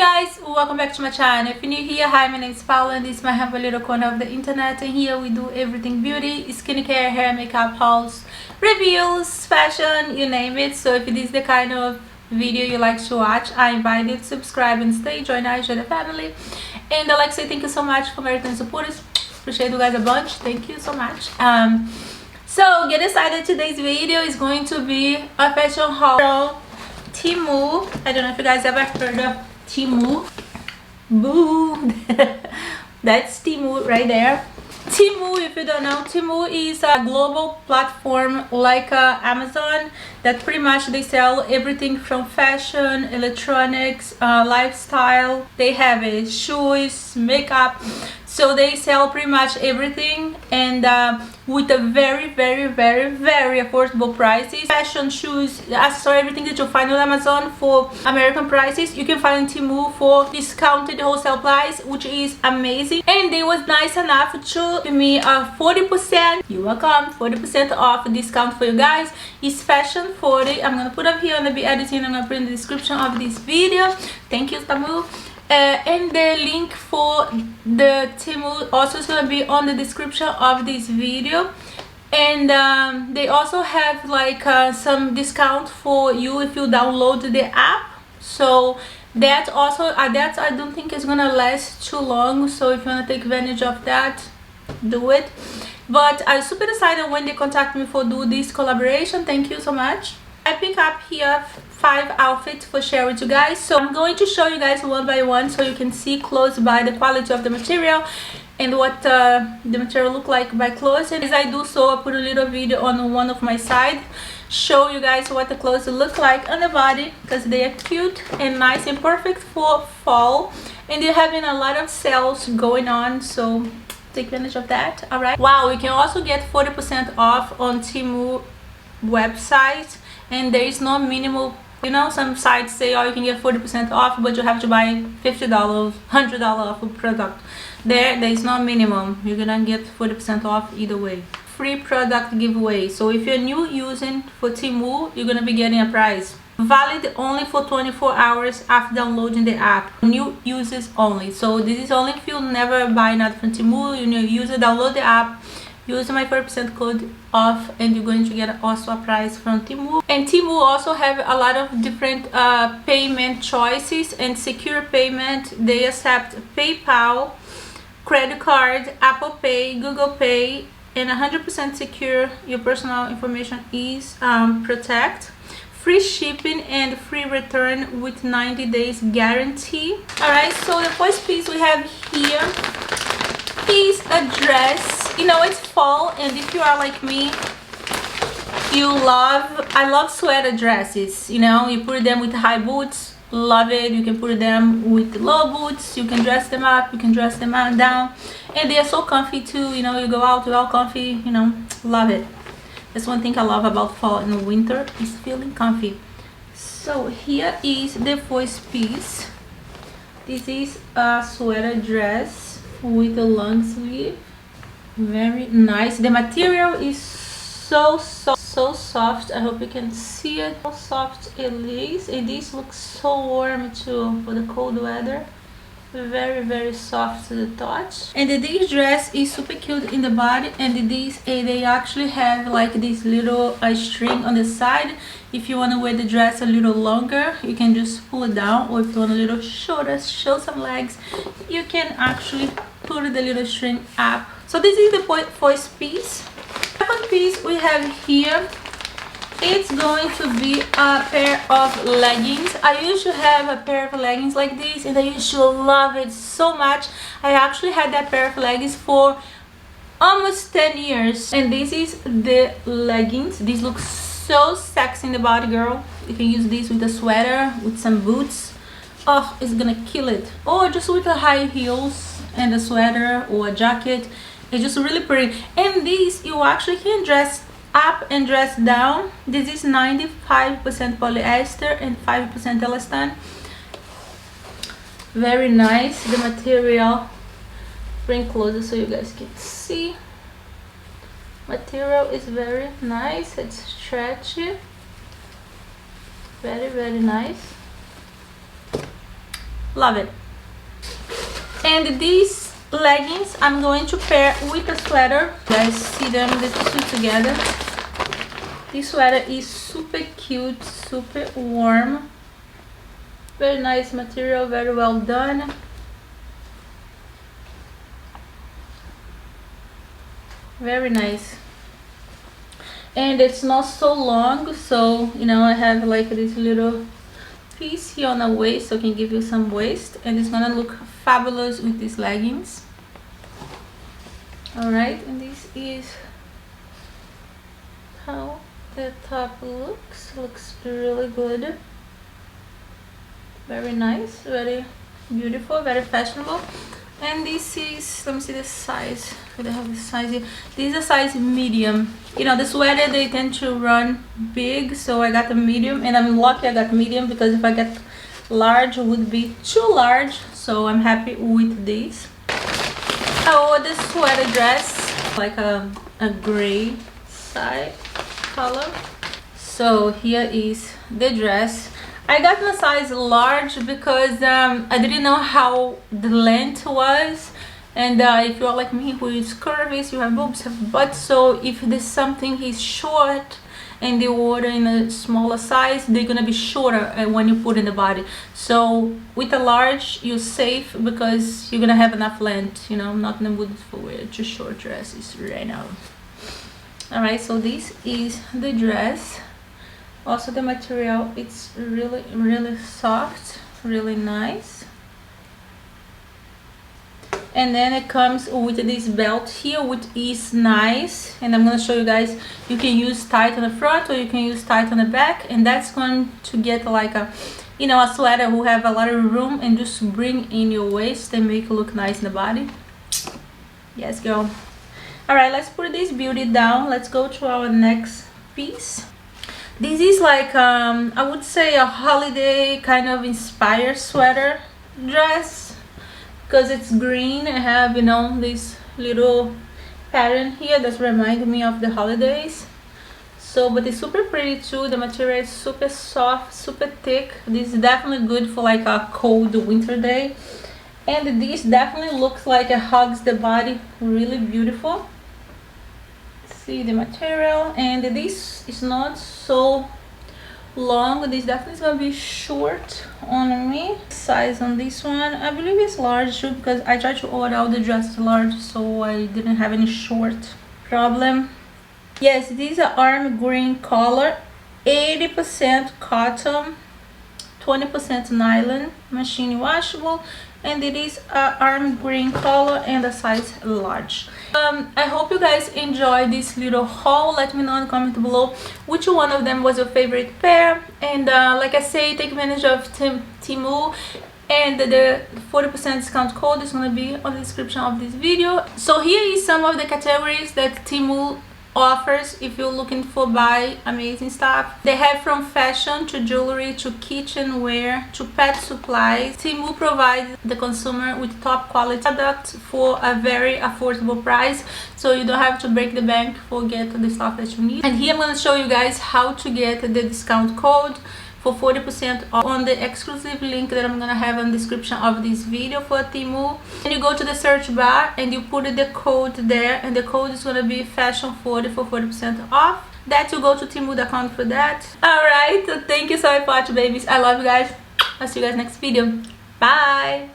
guys, welcome back to my channel. If you're new here, hi, my name is Paula and this is my humble little corner of the internet, and here we do everything beauty, skincare, hair, makeup, hauls, reviews, fashion, you name it. So if it is the kind of video you like to watch, I invite you to subscribe and stay, join the family. And I'd like to say thank you so much for my return supporters. Appreciate you guys a bunch. Thank you so much. So get excited. Today's video is going to be a fashion haul. TEMU. I don't know if you guys ever heard of TEMU. Boo. That's TEMU right there. TEMU, if you don't know, TEMU is a global platform like Amazon that pretty much they sell everything from fashion, electronics, lifestyle. They have it, shoes, makeup. So they sell pretty much everything, and with a very affordable prices. Fashion, shoes, accessories, everything that you find on Amazon for American prices, you can find TEMU for discounted wholesale price, which is amazing. And they was nice enough to give me a 40%. You're welcome. 40% off discount for you guys. It's Fashion 40. I'm gonna put up here on the editing. I'm gonna put in the description of this video. Thank you, TEMU. And the link for the TEMU also is going to be on the description of this video. And they also have like some discount for you if you download the app. So that also that I don't think is gonna last too long, so if you want to take advantage of that, do it. But I'm super excited when they contact me for do this collaboration. Thank you so much. I pick up here 5 outfits for share with you guys, so I'm going to show you guys one by one so you can see close by the quality of the material and what the material look like by clothes. And as I do so, I put a little video on one of my side, show you guys what the clothes look like on the body, because they are cute and nice and perfect for fall, and they're having a lot of sales going on, so take advantage of that. All right, wow, you can also get 40% off on TEMU website, and there is no minimum. You know, some sites say, oh, you can get 40% off, but you have to buy $50, $100 off a product. There is no minimum. You're gonna get 40% off either way. Free product giveaway. So if you're new using for TEMU, you're gonna be getting a prize. Valid only for 24 hours after downloading the app. New users only. So this is only if you never buy nothing from TEMU. You new user, download the app, use my 40% code off, and you're going to get also a prize from TEMU. And TEMU also have a lot of different payment choices and secure payment. They accept PayPal, credit card, Apple Pay, Google Pay, and 100% secure. Your personal information is protect. Free shipping and free return with 90 days guarantee. Alright, so the first piece we have here is a dress. You know, it's fall, and if you are like me, I love sweater dresses. You know, you put them with high boots, love it. You can put them with low boots, you can dress them up, you can dress them down, and they are so comfy too. You know, you go out without comfy, you know, love it. That's one thing I love about fall and winter, is feeling comfy. So here is the first piece. This is a sweater dress with a long sleeve. Very nice. The material is so soft. I hope you can see it, how soft it is. And this looks so warm too for the cold weather. Very soft to the touch. And this dress is super cute in the body, and they actually have like this little string on the side. If you want to wear the dress a little longer, you can just pull it down, or if you want a little shorter, show some legs, you can actually put the little string up. So this is the first piece. Second piece we have here, it's going to be a pair of leggings. I used to have a pair of leggings like this, and I used to love it so much. I actually had that pair of leggings for almost 10 years. And this is the leggings. This looks so sexy in the body, girl. You can use this with a sweater, with some boots. Oh, it's gonna kill it. Or just with the high heels and a sweater or a jacket. It's just really pretty. And this you actually can dress up and dress down. This is 95% polyester and 5% elastane. Very nice. The material, bring closer so you guys can see. Material is very nice. It's stretchy. Very nice. Love it. And these leggings I'm going to pair with a sweater. You guys see them, the two together. This sweater is super cute, super warm. Very nice material, very well done. Very nice. And it's not so long, so you know, I have like this little piece here on the waist, so I can give you some waist, and it's gonna look fabulous with these leggings. All right, and this is how the top looks really good, very nice, very beautiful, very fashionable. And this is, let me see the size. I have the size here. This is a size medium. You know, the sweater, they tend to run big, so I got a medium, and I'm lucky I got medium, because if I get large it would be too large, so I'm happy with this. I wore this sweater dress, like a gray side color. So here is the dress. I got in a size large because I didn't know how the length was, and if you're like me who is curvy, so you have boobs, have butt, so if there's something is short and they order in a smaller size, they're gonna be shorter when you put in the body. So with a large, you're safe because you're gonna have enough length. You know, I'm not in the mood for wear just short dresses right now. All right, so this is the dress. Also the material, it's really soft, really nice. And then it comes with this belt here, which is nice, and I'm going to show you guys. You can use tight on the front or you can use tight on the back, and that's going to get like a, you know, a sweater who have a lot of room and just bring in your waist and make it look nice in the body. Yes, girl. All right, let's put this beauty down. Let's go to our next piece. This is like I would say a holiday kind of inspired sweater dress, because it's green. I have, you know, this little pattern here that reminds me of the holidays. So, but it's super pretty too. The material is super soft, super thick. This is definitely good for like a cold winter day, and this definitely looks like it hugs the body, really beautiful. See the material, and this is not so long. This definitely is gonna be short on me. Size on this one, I believe it's large too, because I tried to order all the dresses large, so I didn't have any short problem. Yes, this is an arm green color, 80% cotton, 20% nylon, machine washable, and it is a arm green color and a size large. I hope you guys enjoyed this little haul. Let me know in the comment below which one of them was your favorite pair, and like I say, take advantage of TEMU, and the 40% discount code is going to be on the description of this video. So here is some of the categories that TEMU offers if you're looking for buy amazing stuff. They have from fashion to jewelry to kitchenware to pet supplies. TEMU provides the consumer with top quality products for a very affordable price, so you don't have to break the bank for get the stuff that you need. And here I'm going to show you guys how to get the discount code for 40% off on the exclusive link that I'm gonna have in the description of this video for TEMU. And you go to the search bar and you put the code there, and the code is gonna be fashion40 for 40% off. That you go to TEMU.com for that. Alright, so thank you so much for watching, babies. I love you guys. I'll see you guys next video. Bye.